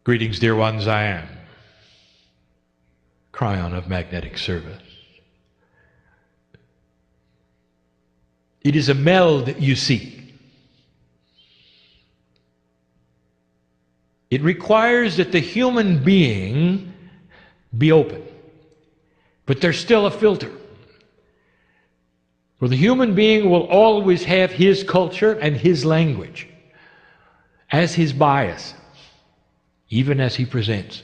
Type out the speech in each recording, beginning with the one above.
Greetings, dear ones, I am KRYON of Magnetic Service. It is a meld you seek. It requires that the human being be open, but there's still a filter. For the human being will always have his culture and his language as his bias, even as he presents.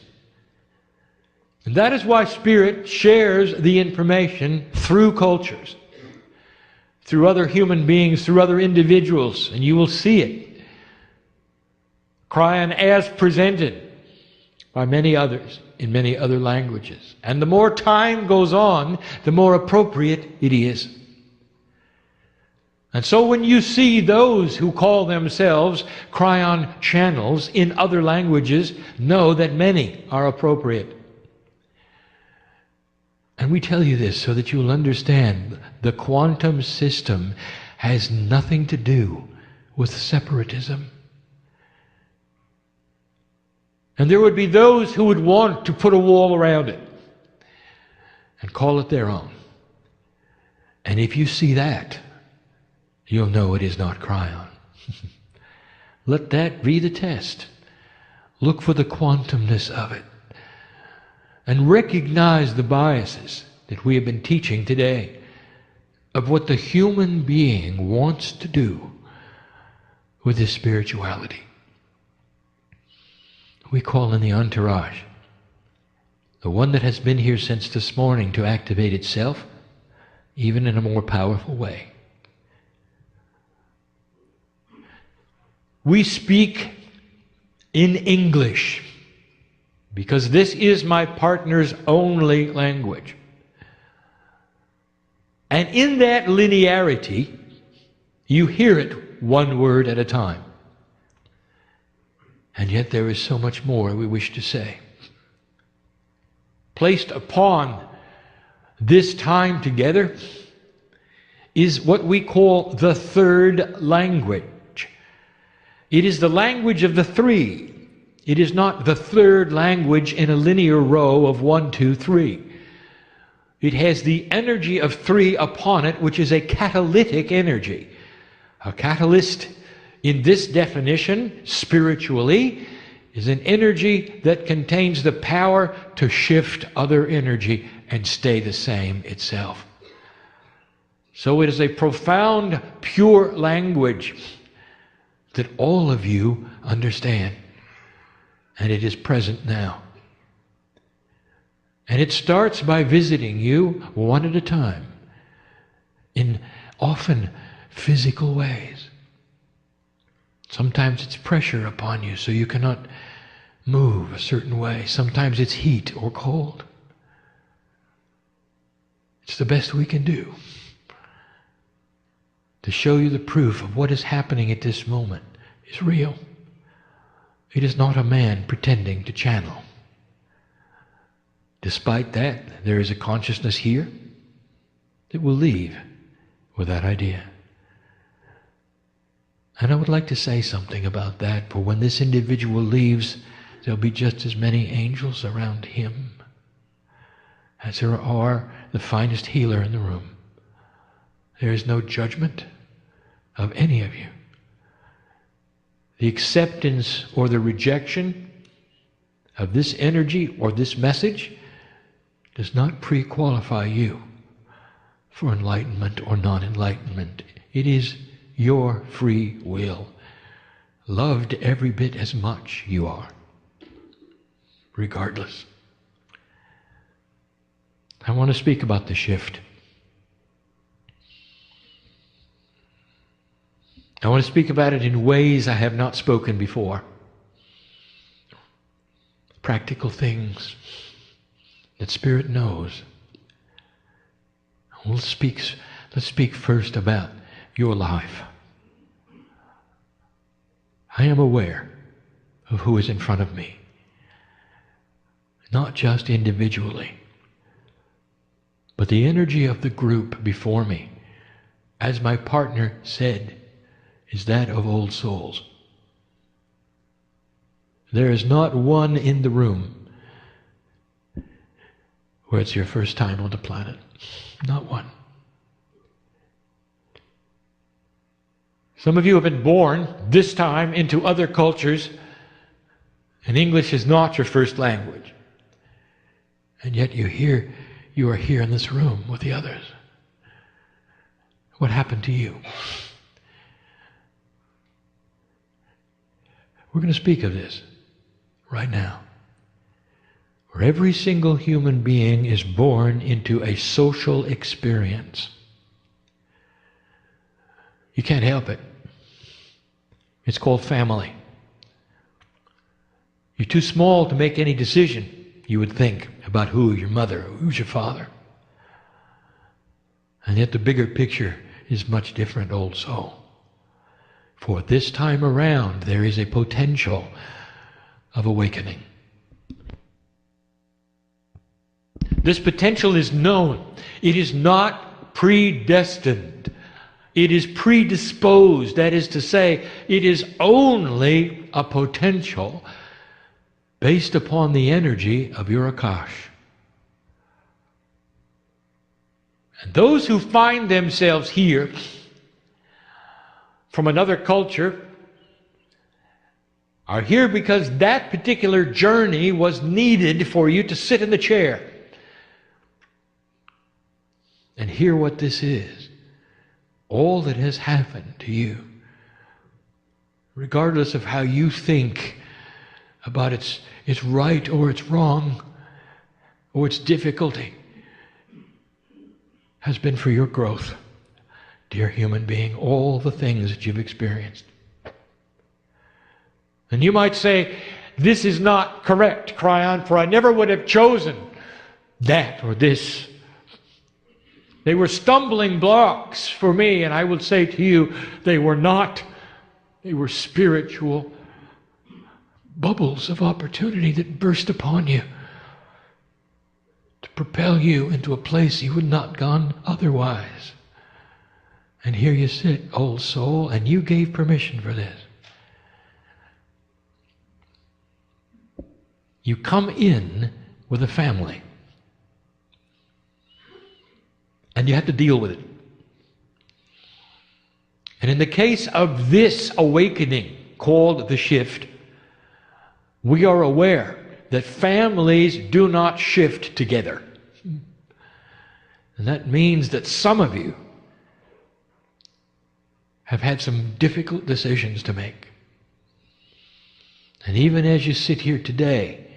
And that is why Spirit shares the information through cultures, through other human beings, through other individuals, and you will see it. KRYON as presented by many others in many other languages. And the more time goes on, the more appropriate it is. And so when you see those who call themselves KRYON channels in other languages, know that many are appropriate. And we tell you this so that you'll understand the quantum system has nothing to do with separatism. And there would be those who would want to put a wall around it and call it their own. And if you see that, you'll know it is not KRYON. Let that be the test. Look for the quantumness of it. And recognize the biases that we have been teaching today of what the human being wants to do with his spirituality. We call in the entourage, the one that has been here since this morning, to activate itself, even in a more powerful way. We speak in English because this is my partner's only language. And in that linearity, you hear it one word at a time. And yet there is so much more we wish to say. Placed upon this time together is what we call the third language. It is the language of the three. It is not the third language in a linear row of 1, 2, 3. It has the energy of 3 upon it, which is a catalytic energy. A catalyst, in this definition, spiritually, is an energy that contains the power to shift other energy and stay the same itself. So it is a profound, pure language that all of you understand. And it is present now. And it starts by visiting you one at a time in often physical ways. Sometimes it's pressure upon you so you cannot move a certain way. Sometimes it's heat or cold. It's the best we can do to show you the proof of what is happening at this moment is real. It is not a man pretending to channel. Despite that, there is a consciousness here that will leave with that idea. And I would like to say something about that, for when this individual leaves, there'll be just as many angels around him as there are the finest healer in the room. There is no judgment of any of you. The acceptance or the rejection of this energy or this message does not pre-qualify you for enlightenment or non-enlightenment. It is your free will, loved every bit as much you are, regardless. I want to speak about the shift. I want to speak about it in ways I have not spoken before. Practical things that Spirit knows. Let's speak first about your life. I am aware of who is in front of me, not just individually, but the energy of the group before me, as my partner said, is that of old souls. There is not one in the room where it's your first time on the planet. Not one. Some of you have been born this time into other cultures, and English is not your first language. And yet you are here in this room with the others. What happened to you? We're going to speak of this right now. Where every single human being is born into a social experience. You can't help it. It's called family. You're too small to make any decision, you would think, about who your mother, who's your father. And yet the bigger picture is much different also. For this time around, there is a potential of awakening. This potential is known. It is not predestined. It is predisposed. That is to say, it is only a potential based upon the energy of your Akash. And those who find themselves here from another culture are here because that particular journey was needed for you to sit in the chair and hear what this is. All that has happened to you, regardless of how you think about its right or its wrong or its difficulty, has been for your growth, dear human being, all the things that you've experienced. And you might say, this is not correct, KRYON, for I never would have chosen that or this. They were stumbling blocks for me, and I would say to you, they were not. They were spiritual bubbles of opportunity that burst upon you to propel you into a place you would not have gone otherwise. And here you sit, old soul, and you gave permission for this. You come in with a family. And you have to deal with it. And in the case of this awakening called the shift, we are aware that families do not shift together. And that means that some of you have had some difficult decisions to make. And even as you sit here today,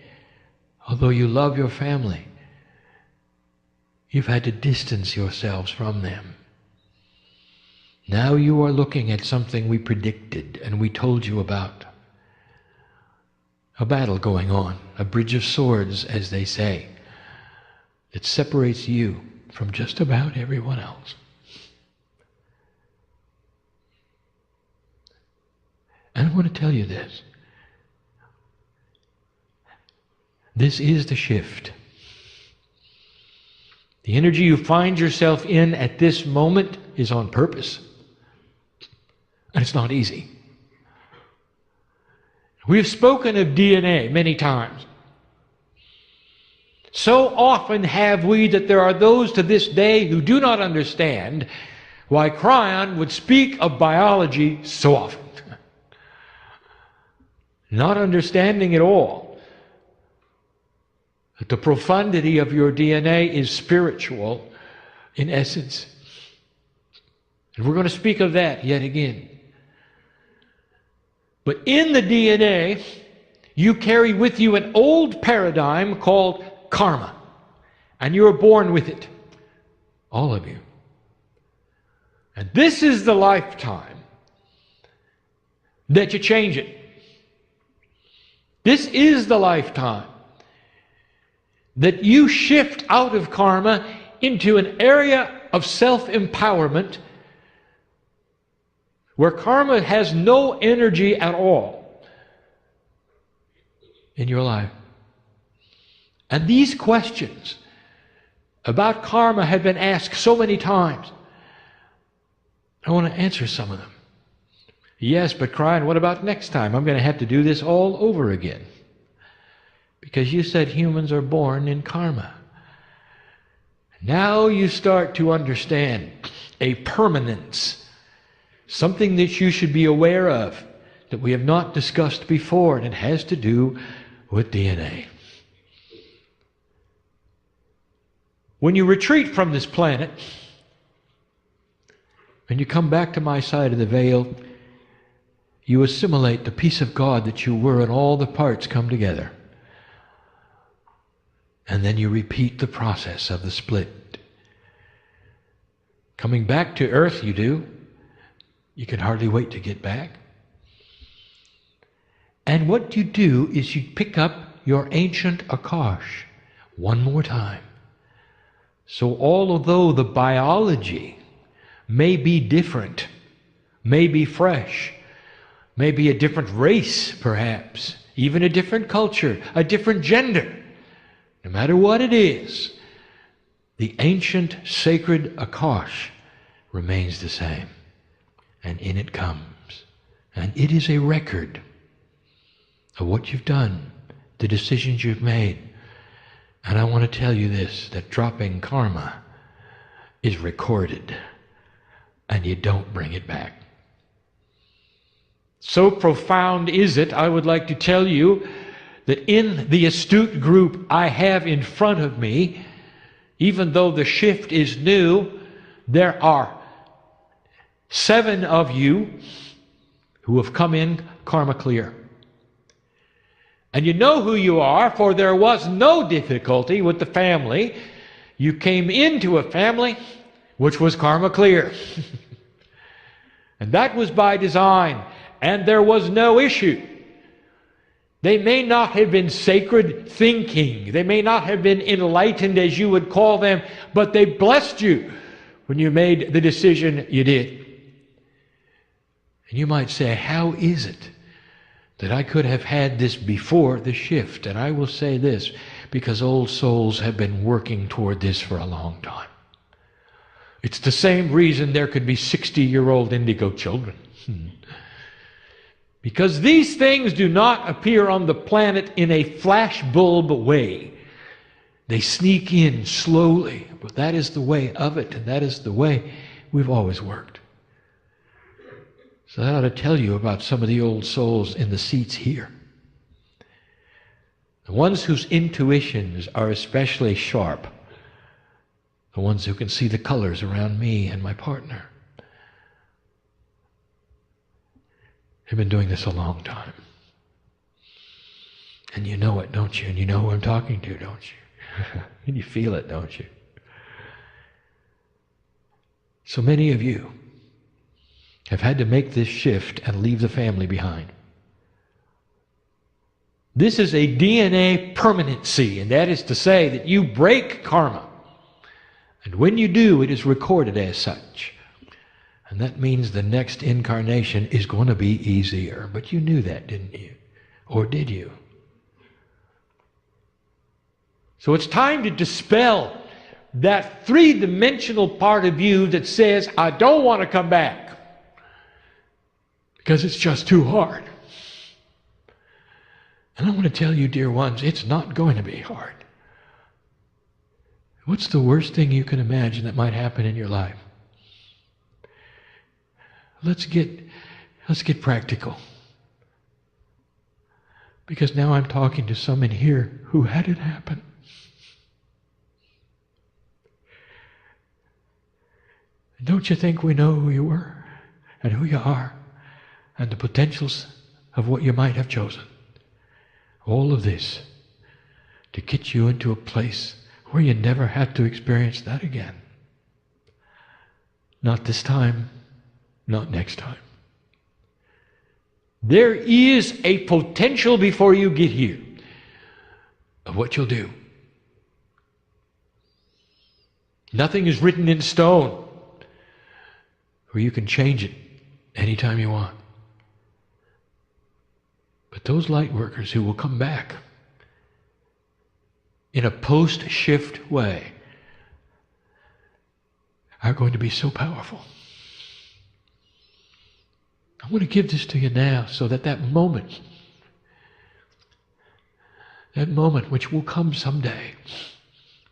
although you love your family, you've had to distance yourselves from them. Now you are looking at something we predicted and we told you about. A battle going on, a bridge of swords, as they say, that separates you from just about everyone else. And I want to tell you this. This is the shift. The energy you find yourself in at this moment is on purpose. And it's not easy. We've spoken of DNA many times. So often have we that there are those to this day who do not understand why KRYON would speak of biology so often. Not understanding at all that the profundity of your DNA is spiritual in essence. And we're going to speak of that yet again. But in the DNA, you carry with you an old paradigm called karma. And you are born with it. All of you. And this is the lifetime that you change it. This is the lifetime that you shift out of karma into an area of self-empowerment where karma has no energy at all in your life. And these questions about karma have been asked so many times. I want to answer some of them. Yes, but KRYON, what about next time? I'm going to have to do this all over again. Because you said humans are born in karma. Now you start to understand a permanence, something that you should be aware of that we have not discussed before, and it has to do with DNA. When you retreat from this planet, and you come back to my side of the veil, you assimilate the peace of God that you were, and all the parts come together. And then you repeat the process of the split. Coming back to earth, you do. You can hardly wait to get back. And what you do is you pick up your ancient Akash one more time. So although the biology may be different, may be fresh, may be a different race perhaps, even a different culture, a different gender, no matter what it is, the ancient sacred Akash remains the same. And in it comes. And it is a record of what you've done, the decisions you've made. And I want to tell you this, that dropping karma is recorded, and you don't bring it back. So profound is it, I would like to tell you that in the astute group I have in front of me, even though the shift is new, there are 7 of you who have come in karma clear. And you know who you are, for there was no difficulty with the family. You came into a family which was karma clear. And that was by design, and there was no issue. They may not have been sacred thinking, they may not have been enlightened as you would call them, but they blessed you when you made the decision you did. And you might say, how is it that I could have had this before the shift? And I will say this, because old souls have been working toward this for a long time. It's the same reason there could be 60-year-old indigo children. Because these things do not appear on the planet in a flashbulb way. They sneak in slowly, but that is the way of it, and that is the way we've always worked. So that ought to tell you about some of the old souls in the seats here. The ones whose intuitions are especially sharp. The ones who can see the colors around me and my partner. They've been doing this a long time. And you know it, don't you? And you know who I'm talking to, don't you? And you feel it, don't you? So many of you have had to make this shift and leave the family behind. This is a DNA permanency, and that is to say that you break karma. And when you do, it is recorded as such. And that means the next incarnation is going to be easier. But you knew that, didn't you? Or did you? So it's time to dispel that three-dimensional part of you that says, I don't want to come back because it's just too hard. And I want to tell you, dear ones, it's not going to be hard. What's the worst thing you can imagine that might happen in your life? Let's get practical. Because now I'm talking to some in here who had it happen. Don't you think we know who you were and who you are and the potentials of what you might have chosen? All of this to get you into a place where you never had to experience that again. Not this time, not next time. There is a potential before you get here of what you'll do. Nothing is written in stone where you can change it anytime you want. But those light workers who will come back in a post-shift way are going to be so powerful. I want to give this to you now so that that moment which will come someday,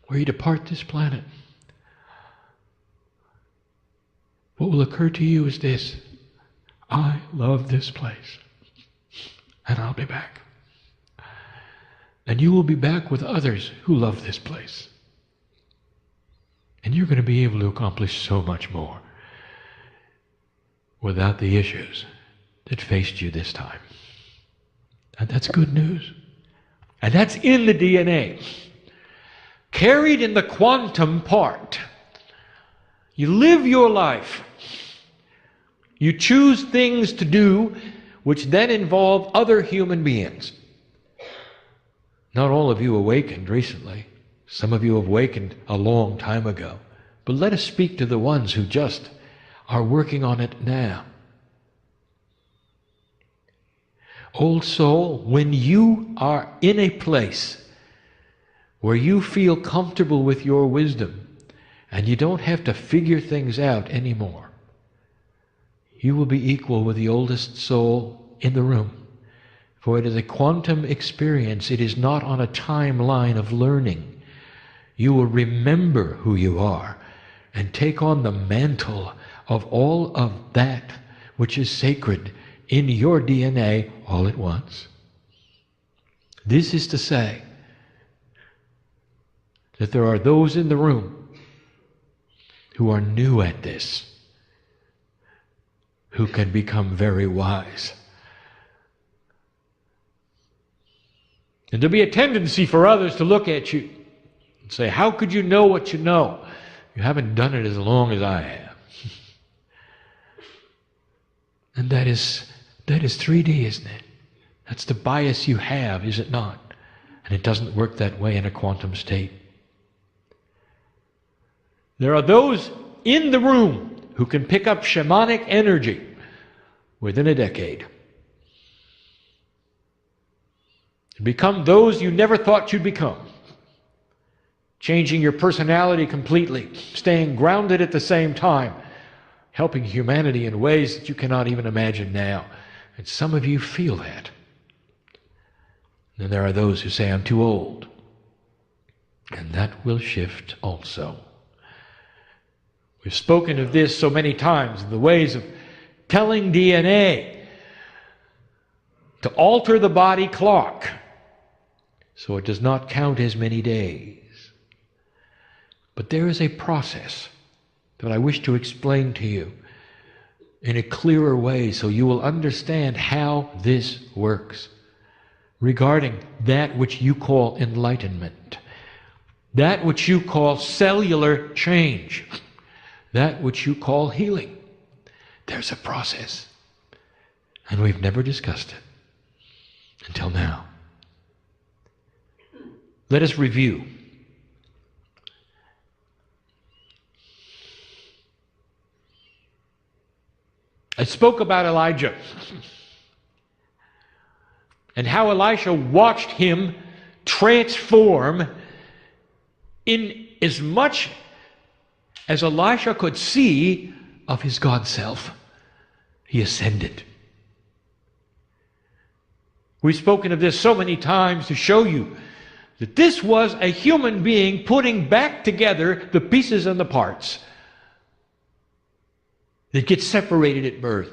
where you depart this planet, what will occur to you is this: I love this place, and I'll be back. And you will be back with others who love this place. And you're going to be able to accomplish so much more without the issues that faced you this time. And that's good news. And that's in the DNA. Carried in the quantum part. You live your life. You choose things to do which then involve other human beings. Not all of you awakened recently. Some of you have awakened a long time ago. But let us speak to the ones who just are working on it now. Old soul, when you are in a place where you feel comfortable with your wisdom and you don't have to figure things out anymore, you will be equal with the oldest soul in the room. For it is a quantum experience. It is not on a timeline of learning. You will remember who you are and take on the mantle of all of that which is sacred in your DNA all at once. This is to say that there are those in the room who are new at this, who can become very wise. And there'll be a tendency for others to look at you and say, how could you know what you know? You haven't done it as long as I have. And that is 3D, isn't it? That's the bias you have, is it not? And it doesn't work that way in a quantum state. There are those in the room who can pick up shamanic energy within a decade. And become those you never thought you'd become. Changing your personality completely, staying grounded at the same time, helping humanity in ways that you cannot even imagine now. And some of you feel that. And there are those who say, I'm too old. And that will shift also. We've spoken of this so many times, the ways of telling DNA to alter the body clock so it does not count as many days. But there is a process that I wish to explain to you in a clearer way so you will understand how this works regarding that which you call enlightenment, that which you call cellular change, that which you call healing. There's a process, and we've never discussed it until now. Let us review. I spoke about Elijah and how Elisha watched him transform in as much as Elisha could see of his God self. He ascended. We've spoken of this so many times to show you that this was a human being putting back together the pieces and the parts that get separated at birth.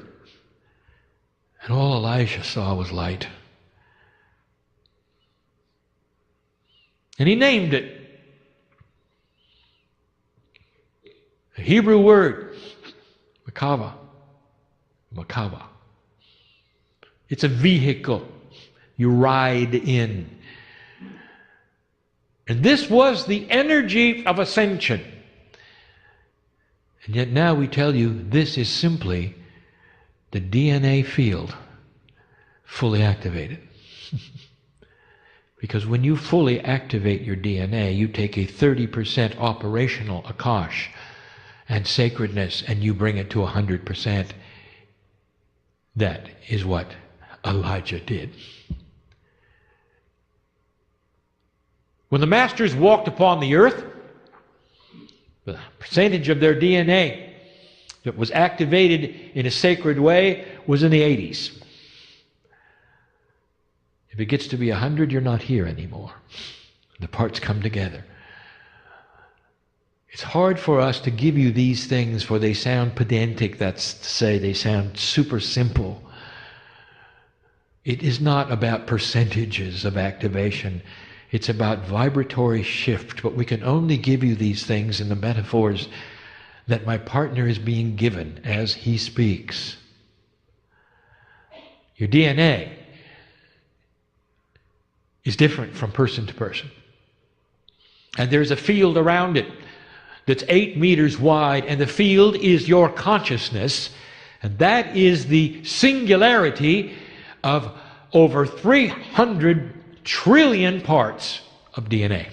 And all Elisha saw was light. And he named it. A Hebrew word, Makava. Makava. It's a vehicle you ride in. And this was the energy of ascension. And yet now we tell you this is simply the DNA field fully activated. Because when you fully activate your DNA, you take a 30% operational Akash and sacredness and you bring it to 100%. That is what Elijah did. When the masters walked upon the earth, the percentage of their DNA that was activated in a sacred way was in the 80s. If it gets to be 100, you're not here anymore. The parts come together. It's hard for us to give you these things, for they sound pedantic. That's to say, they sound super simple. It is not about percentages of activation. It's about vibratory shift. But we can only give you these things in the metaphors that my partner is being given as he speaks. Your DNA is different from person to person. And there's a field around it that's 8 meters wide, and the field is your consciousness, and that is the singularity of over 300 trillion parts of DNA.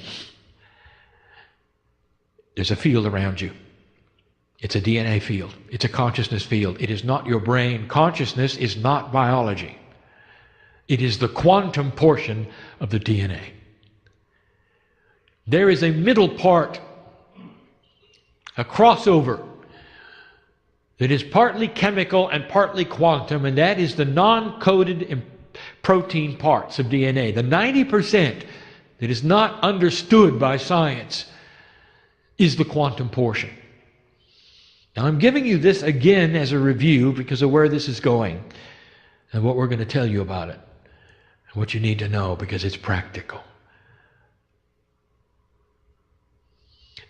There's a field around you. It's a DNA field. It's a consciousness field. It is not your brain. Consciousness is not biology. It is the quantum portion of the DNA. There is a middle part, a crossover, that is partly chemical and partly quantum, and that is the non-coded protein parts of DNA. The 90% that is not understood by science is the quantum portion. Now, I'm giving you this again as a review because of where this is going and what we're going to tell you about it and what you need to know, because it's practical.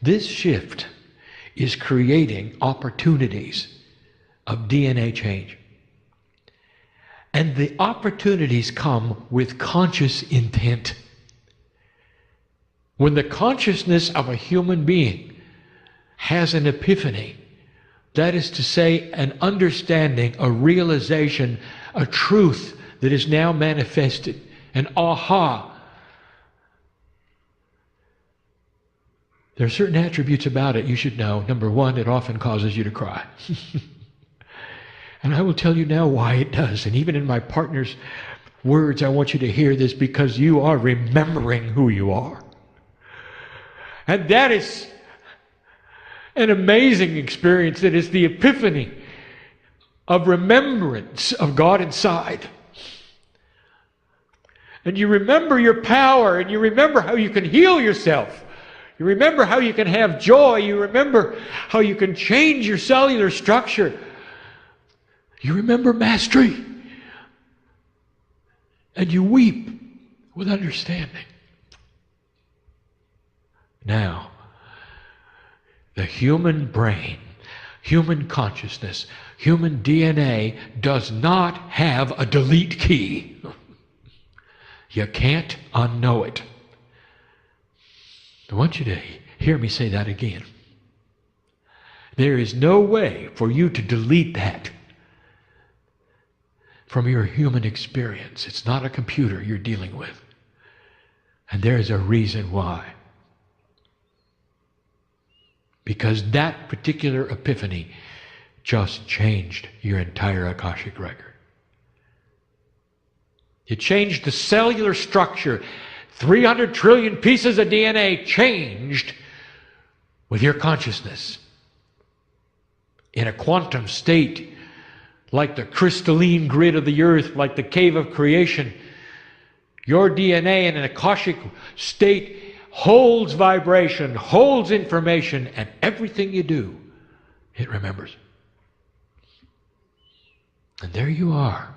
This shift is creating opportunities of DNA change. And the opportunities come with conscious intent. When the consciousness of a human being has an epiphany, that is to say, an understanding, a realization, a truth that is now manifested, an aha. There are certain attributes about it you should know. Number one, it often causes you to cry. And I will tell you now why it does. And even in my partner's words, I want you to hear this, because you are remembering who you are. And that is an amazing experience. That is the epiphany of remembrance of God inside. And you remember your power, and you remember how you can heal yourself. You remember how you can have joy. You remember how you can change your cellular structure. You remember mastery. And you weep with understanding. Now, the human brain, human consciousness, human DNA does not have a delete key. You can't unknow it. I want you to hear me say that again. There is no way for you to delete that from your human experience. It's not a computer you're dealing with. And there is a reason why. Because that particular epiphany just changed your entire Akashic record. It changed the cellular structure. 300 trillion pieces of DNA changed with your consciousness. In a quantum state, like the crystalline grid of the earth, like the cave of creation, your DNA in an Akashic state holds vibration, holds information, and everything you do, it remembers. And there you are,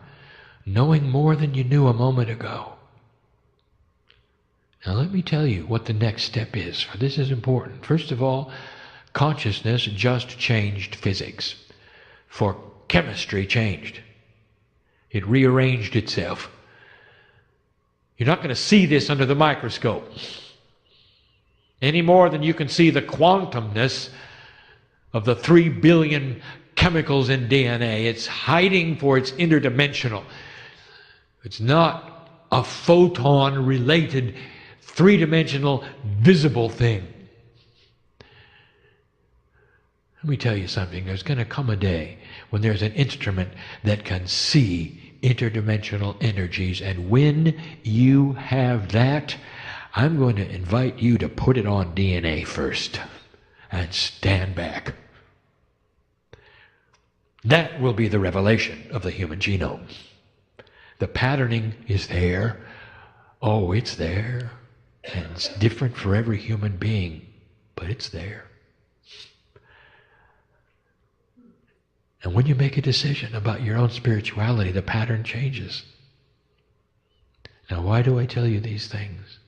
knowing more than you knew a moment ago. Now let me tell you what the next step is, for this is important. First of all, consciousness just changed physics, for chemistry changed. It rearranged itself. You're not going to see this under the microscope any more than you can see the quantumness of the 3 billion chemicals in DNA. It's hiding for its interdimensional. It's not a photon-related, three-dimensional, visible thing. Let me tell you something. There's going to come a day when there's an instrument that can see interdimensional energies, and when you have that, I'm going to invite you to put it on DNA first and stand back. That will be the revelation of the human genome. The patterning is there. Oh, it's there. And it's different for every human being, but it's there. And when you make a decision about your own spirituality, the pattern changes. Now, why do I tell you these things?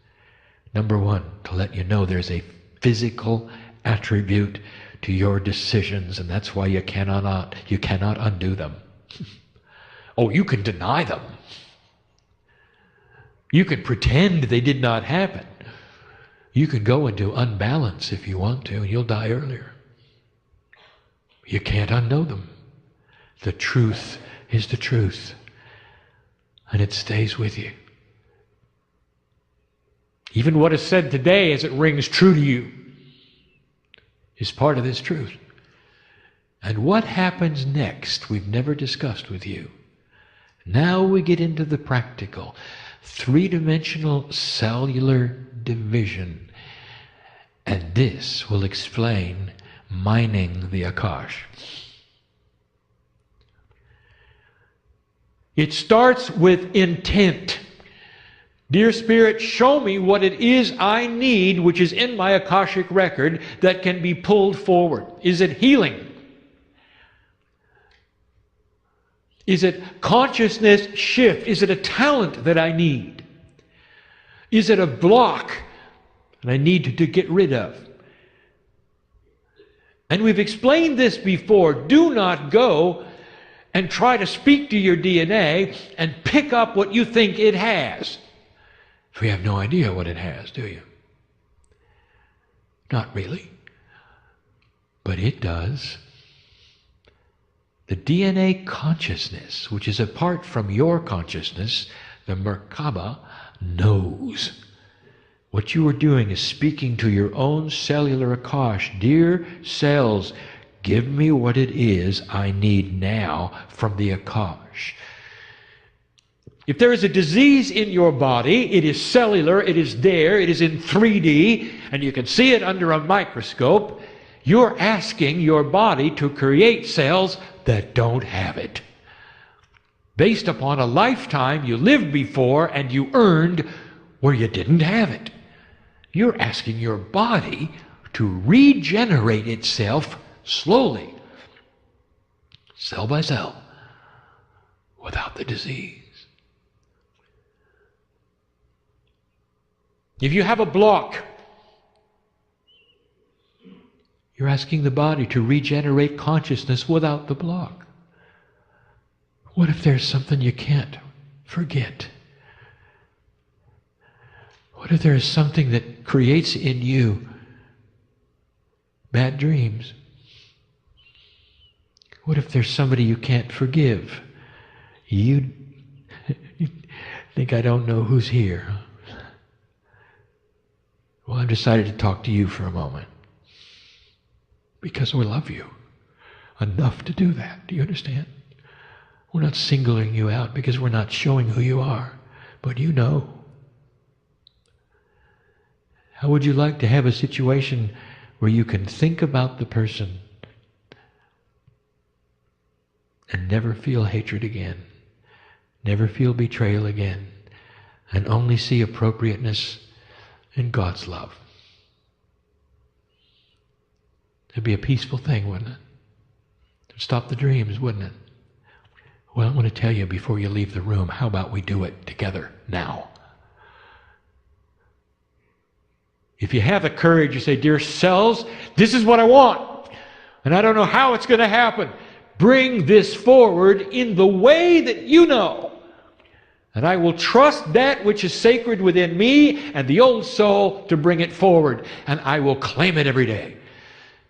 Number one, to let you know there's a physical attribute to your decisions, and that's why you cannot undo them. Oh, you can deny them. You can pretend they did not happen. You can go into unbalance if you want to, and you'll die earlier. You can't unknow them. The truth is the truth, and it stays with you. Even what is said today as it rings true to you is part of this truth. And what happens next, we've never discussed with you. Now we get into the practical, three-dimensional cellular division. And this will explain mining the Akash. It starts with intent. Dear Spirit, show me what it is I need, which is in my Akashic record, that can be pulled forward. Is it healing? Is it consciousness shift? Is it a talent that I need? Is it a block that I need to get rid of? And we've explained this before. Do not go and try to speak to your DNA and pick up what you think it has. We have no idea what it has, do you? Not really. But it does. The DNA consciousness, which is apart from your consciousness, the Merkaba, knows. What you are doing is speaking to your own cellular Akash. Dear cells, give me what it is I need now from the Akash. If there is a disease in your body, it is cellular, it is there, it is in 3D, and you can see it under a microscope. You're asking your body to create cells that don't have it, based upon a lifetime you lived before and you earned where you didn't have it. You're asking your body to regenerate itself slowly, cell by cell, without the disease. If you have a block, you're asking the body to regenerate consciousness without the block. What if there's something you can't forget? What if there is something that creates in you bad dreams? What if there's somebody you can't forgive? You think I don't know who's here? Well, I've decided to talk to you for a moment because we love you enough to do that. Do you understand? We're not singling you out because we're not showing who you are, but you know. How would you like to have a situation where you can think about the person and never feel hatred again, never feel betrayal again, and only see appropriateness in God's love? It'd be a peaceful thing, wouldn't it? It'd stop the dreams, wouldn't it? Well, I want to tell you before you leave the room, how about we do it together now? If you have the courage, you say, dear cells, this is what I want, and I don't know how it's going to happen. Bring this forward in the way that you know. And I will trust that which is sacred within me and the old soul to bring it forward. And I will claim it every day.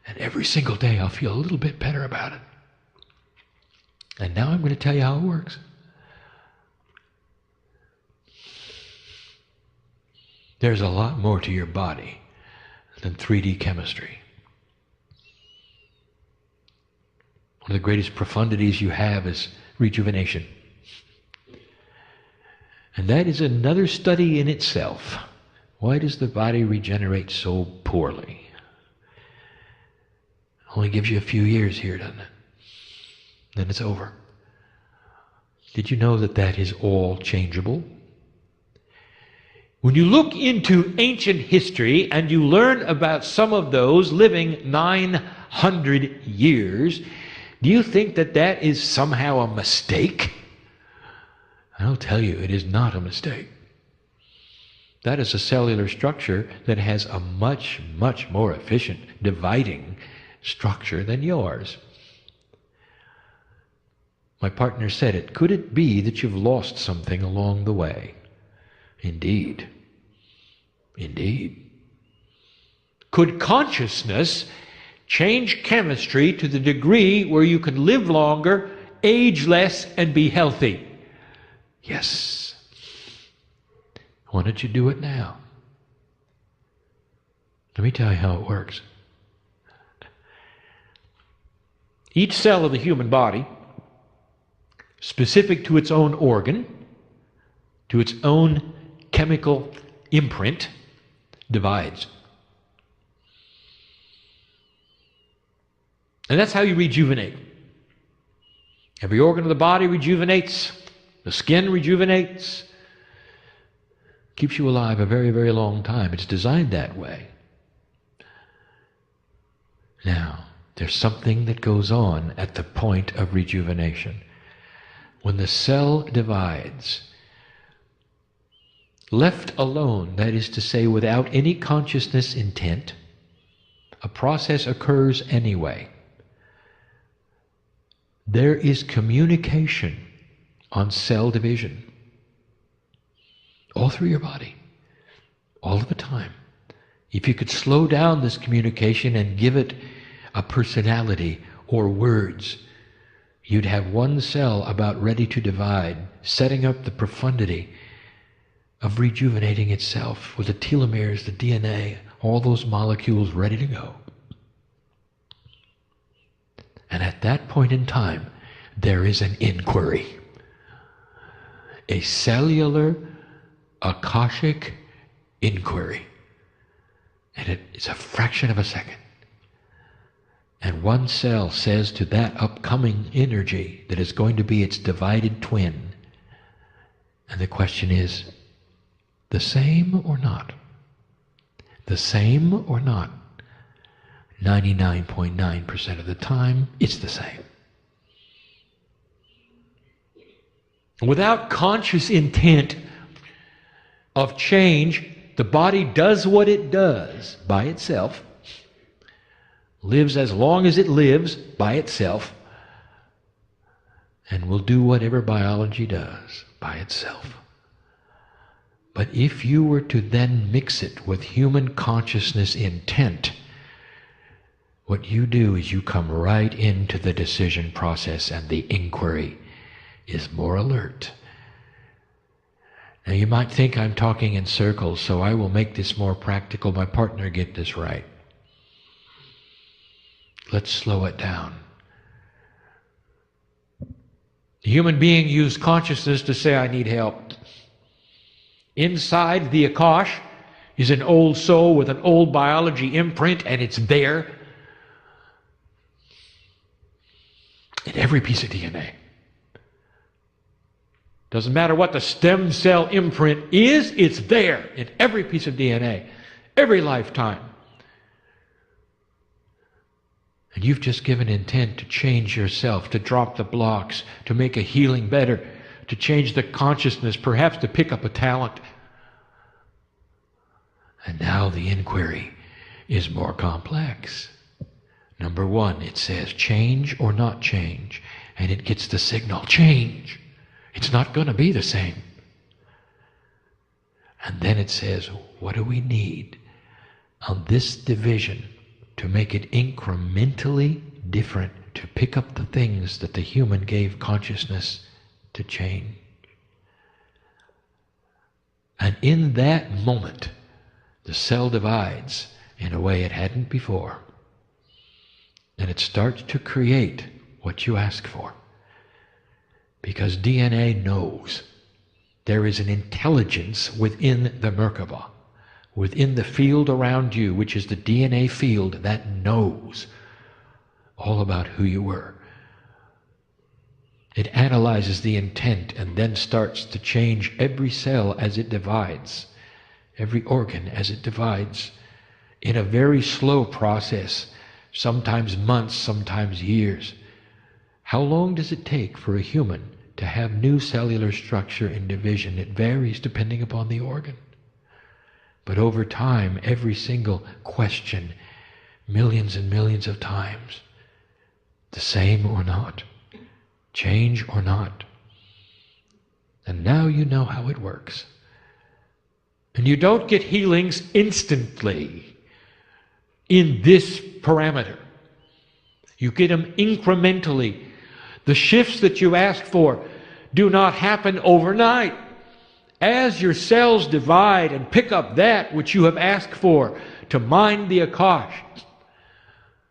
And every single day I'll feel a little bit better about it. And now I'm going to tell you how it works. There's a lot more to your body than 3D chemistry. One of the greatest profundities you have is rejuvenation. And that is another study in itself. Why does the body regenerate so poorly? Only gives you a few years here, doesn't it? then it's over. Did you know that that is all changeable? When you look into ancient history and you learn about some of those living 900 years, do you think that that is somehow a mistake? I'll tell you, it is not a mistake. That is a cellular structure that has a much, much more efficient dividing structure than yours. My partner said it. Could it be that you've lost something along the way? Indeed. Indeed. Could consciousness change chemistry to the degree where you can live longer, age less, and be healthy? Yes. Why don't you do it now? Let me tell you how it works. Each cell of the human body, specific to its own organ, to its own chemical imprint, divides. And that's how you rejuvenate. Every organ of the body rejuvenates. The skin rejuvenates. Keeps you alive a very, very long time. It's designed that way. Now, there's something that goes on at the point of rejuvenation. When the cell divides, left alone, that is to say, without any consciousness intent, a process occurs anyway. There is communication on cell division. All through your body. All of the time. If you could slow down this communication and give it a personality or words, you'd have one cell about ready to divide, setting up the profundity of rejuvenating itself with the telomeres, the DNA, all those molecules ready to go. And at that point in time, there is an inquiry. A cellular Akashic inquiry. And it's a fraction of a second. And one cell says to that upcoming energy that is going to be its divided twin, and the question is, the same or not? The same or not? 99.9% of the time, it's the same. Without conscious intent of change, the body does what it does by itself, lives as long as it lives by itself, and will do whatever biology does by itself. But if you were to then mix it with human consciousness intent, what you do is you come right into the decision process, and the inquiry is more alert. Now you might think I'm talking in circles, so I will make this more practical. My partner get this right. Let's slow it down. The human being used consciousness to say, I need help. Inside the Akash is an old soul with an old biology imprint, and it's there in every piece of DNA. Doesn't matter what the stem cell imprint is, it's there in every piece of DNA, every lifetime. And you've just given intent to change yourself, to drop the blocks, to make a healing better, to change the consciousness, perhaps to pick up a talent. And now the inquiry is more complex. Number one, it says change or not change, and it gets the signal, change. It's not going to be the same. And then it says, what do we need on this division to make it incrementally different, to pick up the things that the human gave consciousness to change? And in that moment, the cell divides in a way it hadn't before. And it starts to create what you ask for. Because DNA knows. There is an intelligence within the Merkaba, within the field around you, which is the DNA field that knows all about who you were. It analyzes the intent and then starts to change every cell as it divides, every organ as it divides, in a very slow process, sometimes months, sometimes years. How long does it take for a human to have new cellular structure and division? It varies depending upon the organ. But over time, every single question, millions and millions of times, the same or not, change or not. And now you know how it works. And you don't get healings instantly in this parameter. You get them incrementally. The shifts that you ask for do not happen overnight. As your cells divide and pick up that which you have asked for to mind the Akash,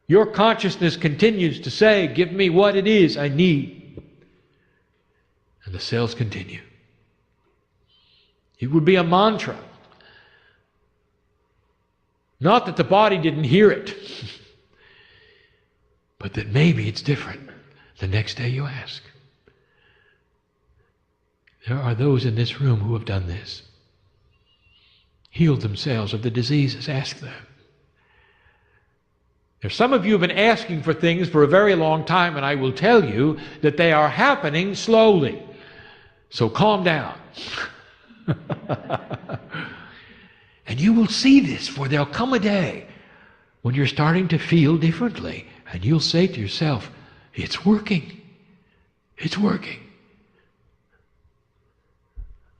your consciousness continues to say, give me what it is I need. And the cells continue. It would be a mantra. Not that the body didn't hear it, but that maybe it's different the next day you ask. There are those in this room who have done this. Healed themselves of the diseases. Ask them. There's some of you have been asking for things for a very long time, and I will tell you that they are happening slowly. So calm down. And you will see this, for there'll come a day when you're starting to feel differently, and you'll say to yourself, it's working. It's working.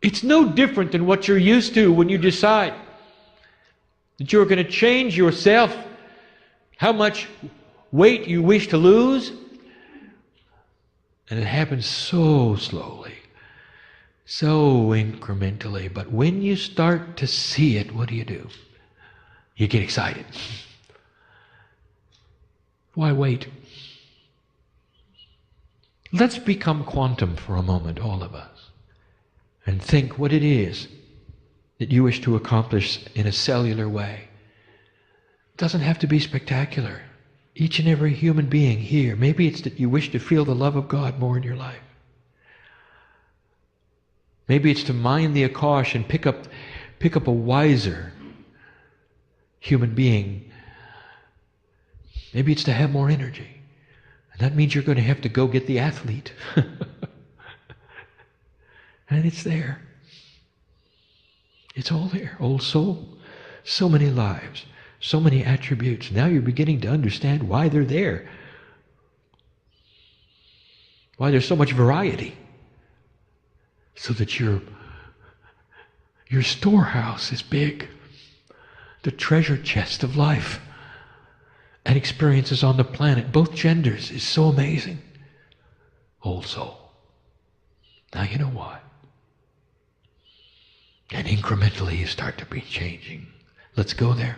It's no different than what you're used to when you decide that you're going to change yourself, how much weight you wish to lose. And it happens so slowly, so incrementally. But when you start to see it, what do? You get excited. Why wait? Let's become quantum for a moment, all of us, and think what it is that you wish to accomplish in a cellular way. It doesn't have to be spectacular. Each and every human being here, maybe it's that you wish to feel the love of God more in your life. Maybe it's to mind the Akash and pick up a wiser human being. Maybe it's to have more energy. And that means you're going to have to go get the athlete. And it's there. It's all there. Old soul. So many lives. So many attributes. Now you're beginning to understand why they're there. Why there's so much variety. So that your storehouse is big. The treasure chest of life and experiences on the planet, both genders, is so amazing. Old soul. Now you know why. And incrementally you start to be changing. Let's go there.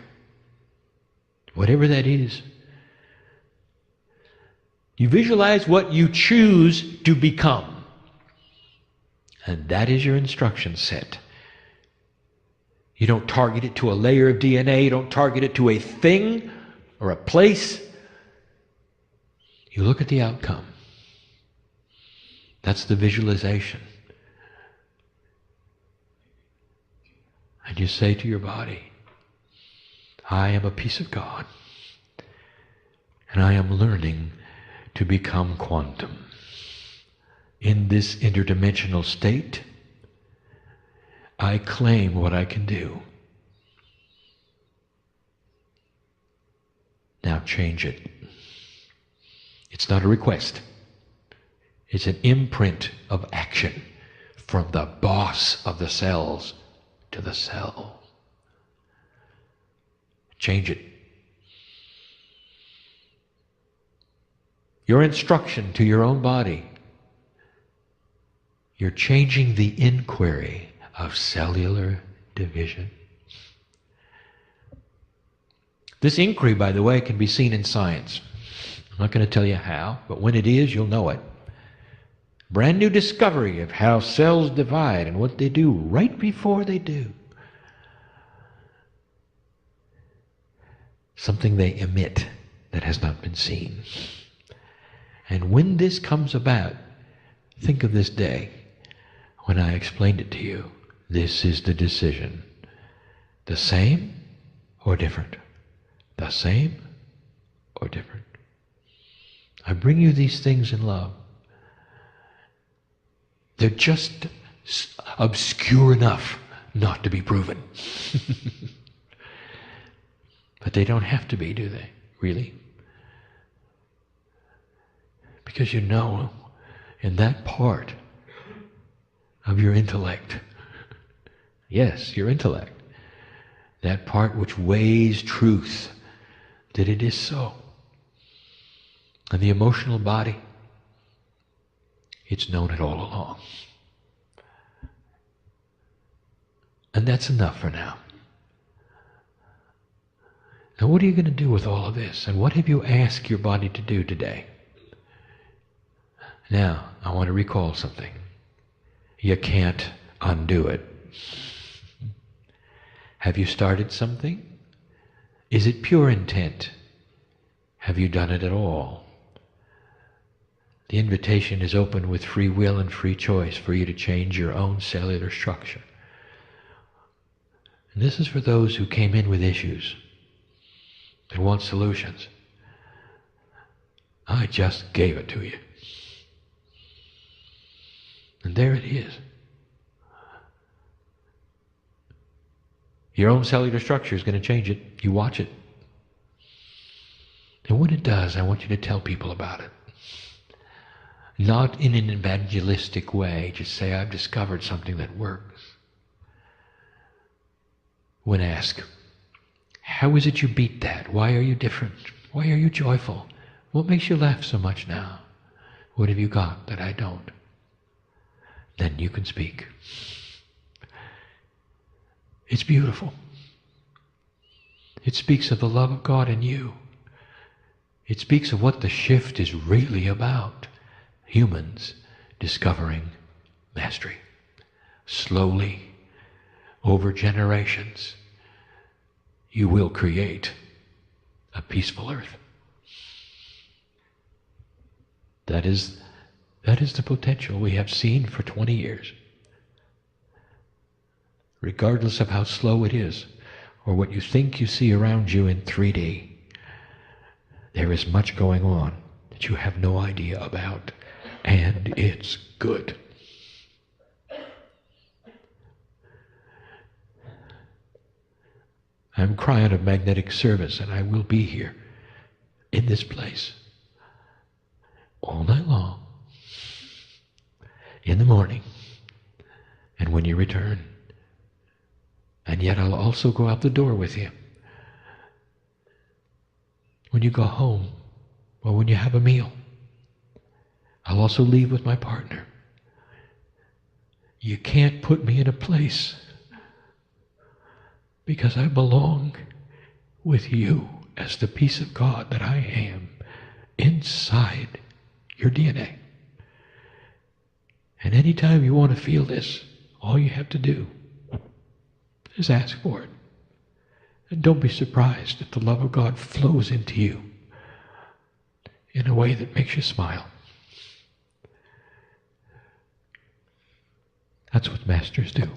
Whatever that is. You visualize what you choose to become. And that is your instruction set. You don't target it to a layer of DNA. You don't target it to a thing or a place. You look at the outcome. That's the visualization. And you say to your body, I am a piece of God, and I am learning to become quantum. In this interdimensional state, I claim what I can do. Now change it. It's not a request. It's an imprint of action from the boss of the cells to the cell. Change it. Your instruction to your own body. You're changing the inquiry of cellular division. This inquiry, by the way, can be seen in science. I'm not going to tell you how, but when it is, you'll know it. Brand new discovery of how cells divide and what they do right before they do. Something they emit that has not been seen. And when this comes about, Think of this day when I explained it to you. This is the decision. The same or different? The same or different? I bring you these things in love. They're just obscure enough not to be proven. But they don't have to be, do they? Really? Because you know, in that part of your intellect, yes, your intellect, that part which weighs truth, that it is so. And the emotional body, it's known it all along. And that's enough for now. Now what are you going to do with all of this? And what have you asked your body to do today? Now, I want to recall something. You can't undo it. Have you started something? Is it pure intent? Have you done it at all? The invitation is open with free will and free choice for you to change your own cellular structure. And this is for those who came in with issues and want solutions. I just gave it to you. And there it is. Your own cellular structure is going to change it. You watch it. And when it does, I want you to tell people about it. Not in an evangelistic way. Just say, I've discovered something that works. When asked, how is it you beat that? Why are you different? Why are you joyful? What makes you laugh so much now? What have you got that I don't? Then you can speak. It's beautiful. It speaks of the love of God in you. It speaks of what the shift is really about. Humans discovering mastery. Slowly, over generations, you will create a peaceful earth. That is the potential we have seen for 20 years. Regardless of how slow it is, or what you think you see around you in 3D, there is much going on that you have no idea about, and it's good. I'm KRYON of magnetic service, and I will be here in this place all night long, in the morning, and when you return. And yet I'll also go out the door with you. When you go home, or when you have a meal, I'll also leave with my partner. You can't put me in a place because I belong with you as the piece of God that I am inside your DNA. And anytime you want to feel this, all you have to do is ask for it. And don't be surprised if the love of God flows into you in a way that makes you smile. That's what masters do.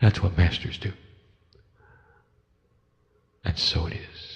That's what masters do. And so it is.